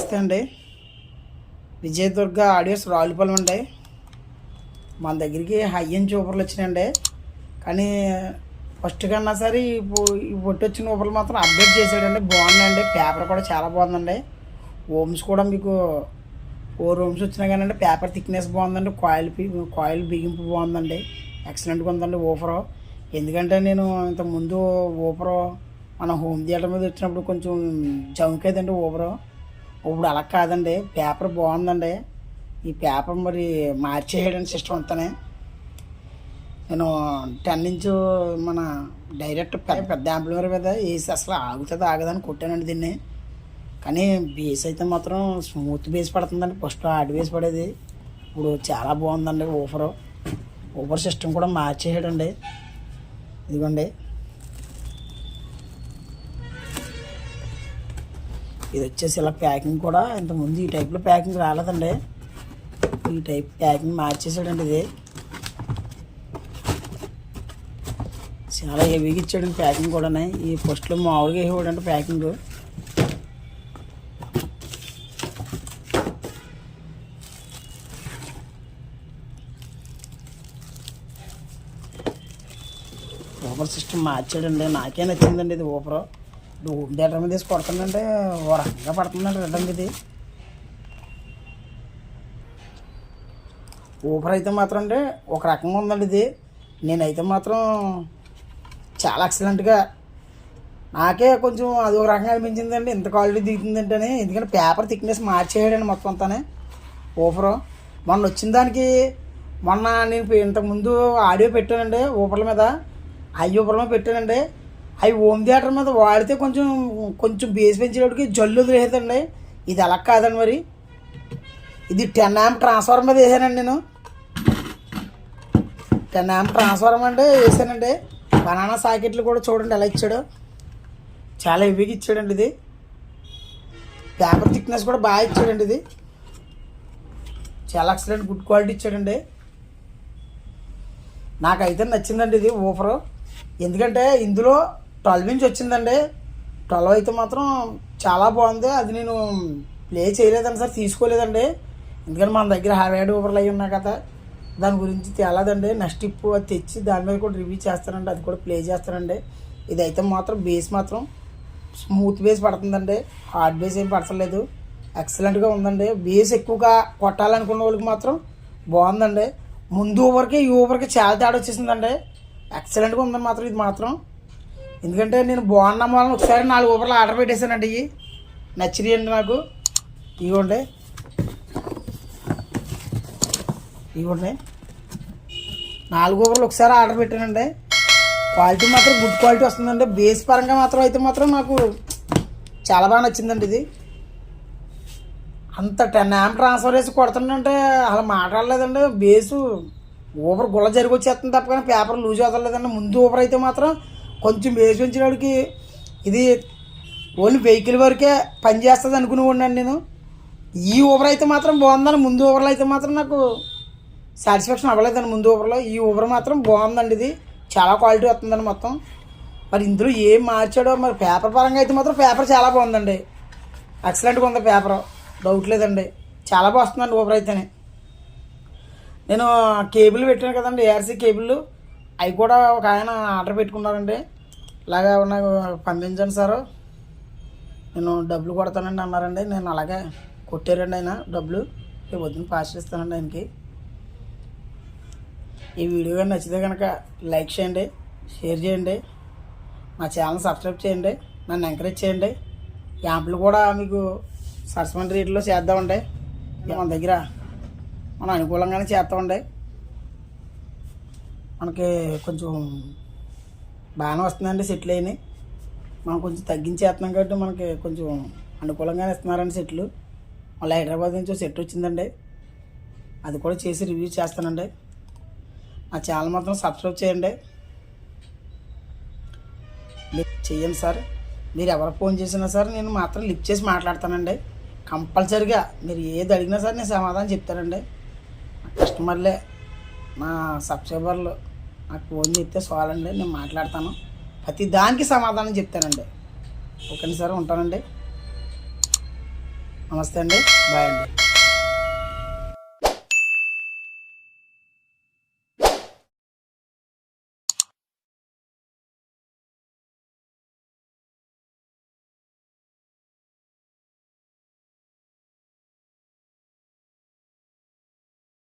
నమస్తే అండి. విజయదుర్గ ఆడియోస్ రావులపాలెం అండి. మన దగ్గరికి హై ఎండ్ ఊపర్లు వచ్చినాయండి. కానీ ఫస్ట్ కన్నా సరే ఈ పొట్టి వచ్చిన ఊపర్లు మాత్రం అప్డేట్ చేసాడండి. బాగుందండి. పేపర్ కూడా చాలా బాగుందండి. ఓమ్స్ కూడా మీకు 4 ఓమ్స్ వచ్చినా కానీ పేపర్ థిక్నెస్ బాగుందండి. కాయిల్ బిగింపు బాగుందండి. ఎక్సలెంట్గా ఉందండి ఊపరు. ఎందుకంటే నేను ఇంతకుముందు ఊపరు మన హోమ్ థియేటర్ మీద వచ్చినప్పుడు కొంచెం జంకేదండి ఊపరు. ఇప్పుడు అలా కాదండి. పేపర్ బాగుందండి. ఈ పేపర్ మరి మార్చేయడానికి సిస్టమ్ అంతానే నేను 10 ఇంచు మన డైరెక్ట్ పెద్ద యాంప్లిఫైర్ మీద వేసి అసలు ఆగుతుంది ఆగదని కొట్టానండి దీన్ని. కానీ బేస్ అయితే మాత్రం స్మూత్ బేస్ పడుతుందండి. ఫస్ట్ హార్డ్ బేస్ పడేది. ఇప్పుడు చాలా బాగుందండి ఊపర్ సిస్టమ్ కూడా మార్చేయడండి. ఇదిగోండి, ఇది వచ్చేసి ఇలా ప్యాకింగ్ కూడా ఇంతకుముందు ఈ టైప్లో ప్యాకింగ్ రాలేదండి. ఈ టైప్ ప్యాకింగ్ మార్చేసాడండి. ఇది చాలా హెవీగా ఇచ్చాడండి ప్యాకింగ్ కూడా. ఈ ఫస్ట్లో మామూలుగా ఇవ్వడండి ప్యాకింగ్. ఊపర్ సిస్టమ్ మార్చాడండి. నాకే నచ్చిందండి ఇది ఊపరు. హోమ్ థియేటర్ మీద తీసి కొడుతుందంటే ఓ రకంగా పడుతుందండి రిటర్న్. ఇది ఊపర్ అయితే మాత్రం అంటే ఒక రకంగా ఉందండి. ఇది నేనైతే మాత్రం చాలా ఎక్సలెంట్గా, నాకే కొంచెం అది ఒక రకంగా అనిపించిందండి. ఇంత క్వాలిటీ దిగుతుందంటేనే. ఎందుకంటే పేపర్ థిక్నెస్ మార్చేయడండి మొత్తం అంతానే ఊపరు. మొన్న వచ్చిన దానికి నేను ఇంతకుముందు ఆడియో పెట్టానండి ఊపర్ల మీద. ఊపర్ల మీద పెట్టానండి. అవి హోమ్ థియేటర్ మీద వాడితే కొంచెం బేస్ పెంచేటప్పటికి జల్లు వదిలేదండి. ఇది అలా కాదండి. మరి ఇది 10 amp ట్రాన్స్ఫార్మర్ మీద వేసానండి నేను. 10 amp ట్రాన్స్ఫార్మర్ అంటే వేసానండి. బనానా సాకెట్లు కూడా చూడండి ఎలా ఇచ్చాడు. చాలా హెవీగా ఇచ్చాడండి. ఇది పేపర్ థిక్నెస్ కూడా బాగా ఇచ్చాడండి. ఇది చాలా ఎక్సలెంట్ గుడ్ క్వాలిటీ ఇచ్చాడండి. నాకైతే నచ్చిందండి ఇది ఊపరు. ఎందుకంటే ఇందులో 12 ఇంచ్ వచ్చిందండి. 12 అయితే మాత్రం చాలా బాగుంది. అది నేను ప్లే చేయలేదండి సార్, తీసుకోలేదండి. ఎందుకంటే మన దగ్గర హార్డ్ ఊపర్లు అవి ఉన్నాయి కదా, దాని గురించి తేలాదండి. నెక్స్ట్ ఇప్పుడు అది తెచ్చి దాని మీద కూడా రివ్యూ చేస్తానండి, అది కూడా ప్లే చేస్తానండి. ఇదైతే మాత్రం బేస్ మాత్రం స్మూత్ బేస్ పడుతుందండి. హార్డ్ బేస్ ఏం పడతలేదు. ఎక్సలెంట్గా ఉందండి. బేస్ ఎక్కువగా కొట్టాలనుకున్న వాళ్ళకి మాత్రం బాగుందండి. ముందు ఊపర్కి ఈ ఊపర్కి చాలా తేడా వచ్చేసిందండి. ఎక్సలెంట్గా ఉందని మాత్రం ఇది మాత్రం. ఎందుకంటే నేను బాగున్న వాళ్ళని ఒకసారి 4 ఊపర్లు ఆర్డర్ పెట్టేశానండి. ఇవి నచ్చినాయండి నాకు. ఇవ్వండి 4 ఊపర్లు ఒకసారి ఆర్డర్ పెట్టానండి. క్వాలిటీ మాత్రం గుడ్ క్వాలిటీ వస్తుందండి. బేస్ పరంగా మాత్రం అయితే మాత్రం నాకు చాలా బాగా నచ్చిందండి. ఇది అంత 10 amp ట్రాన్స్ఫర్ వేసి కొడుతుందంటే అలా మాట్లాడలేదండి. బేసు ఊపర్ గుల్ల జరిగి వచ్చేస్తుంది తప్ప కానీ పేపర్ లూజ్ అవుతలేదండి. ముందు ఊపర్ అయితే మాత్రం కొంచెం బేస్ పెంచినవాడికి ఇది ఓన్లీ వెహికల్ వరకే పనిచేస్తుంది అనుకునేవాడినండి నేను. ఈ ఊపర్ అయితే మాత్రం బాగుందని, ముందు ఊపర్లో అయితే మాత్రం నాకు సాటిస్ఫాక్షన్ అవ్వలేదండి. ముందు ఊపర్లో ఈ ఊపర్ మాత్రం బాగుందండి. ఇది చాలా క్వాలిటీ వస్తుందండి మొత్తం. మరి ఇందులో ఏం మార్చాడో మరి. పేపర్ పరంగా అయితే మాత్రం పేపర్ చాలా బాగుందండి. ఎక్సలెంట్గా ఉంది పేపర్, డౌట్ లేదండి. చాలా బాగా వస్తుందండి ఊపర్ అయితేనే. నేను కేబుల్ పెట్టాను కదండి, ARC కేబుల్. అవి కూడా ఒక ఆయన ఆర్డర్ పెట్టుకున్నారండి. ఇలాగా నాకు పంపించండి సార్, నేను డబ్బులు కొడతానండి అన్నారండి. నేను అలాగే కొట్టారండి ఆయన డబ్బులు. వద్దుని పాస్ చేస్తానండి ఆయనకి. ఈ వీడియో కానీ నచ్చితే కనుక లైక్ చేయండి, షేర్ చేయండి, మా ఛానల్ సబ్స్క్రైబ్ చేయండి, నన్ను ఎంకరేజ్ చేయండి. యాంప్లు కూడా మీకు సరసమైన రేట్లో చేద్దామండి. మన దగ్గర మనం అనుకూలంగానే చేస్తామండి. మనకి కొంచెం బాగానే వస్తుందండి సెట్లు అయినాయి. మనం కొంచెం తగ్గించేస్తున్నాం కాబట్టి మనకి కొంచెం అనుకూలంగానే ఇస్తున్నారండి సెట్లు. మళ్ళీ హైదరాబాద్ నుంచి సెట్ వచ్చిందండి, అది కూడా చేసి రివ్యూ చేస్తానండి. నా ఛానల్ మాత్రం సబ్స్క్రైబ్ చేయండి. చెయ్యండి సార్. మీరు ఎవరు ఫోన్ చేసినా సార్ నేను మాత్రం లిఫ్ట్ చేసి మాట్లాడతానండి. కంపల్సరీగా మీరు ఏది అడిగినా సార్ నేను సమాధానం చెప్తానండి. కస్టమర్లే నా సబ్స్క్రైబర్లు నాకు ఫోన్ చెప్తే చాలండి, నేను మాట్లాడతాను. ప్రతి దానికి సమాధానం చెప్తానండి. ఓకే సార్, ఉంటానండి. నమస్తే అండి, బాయ్ అండి.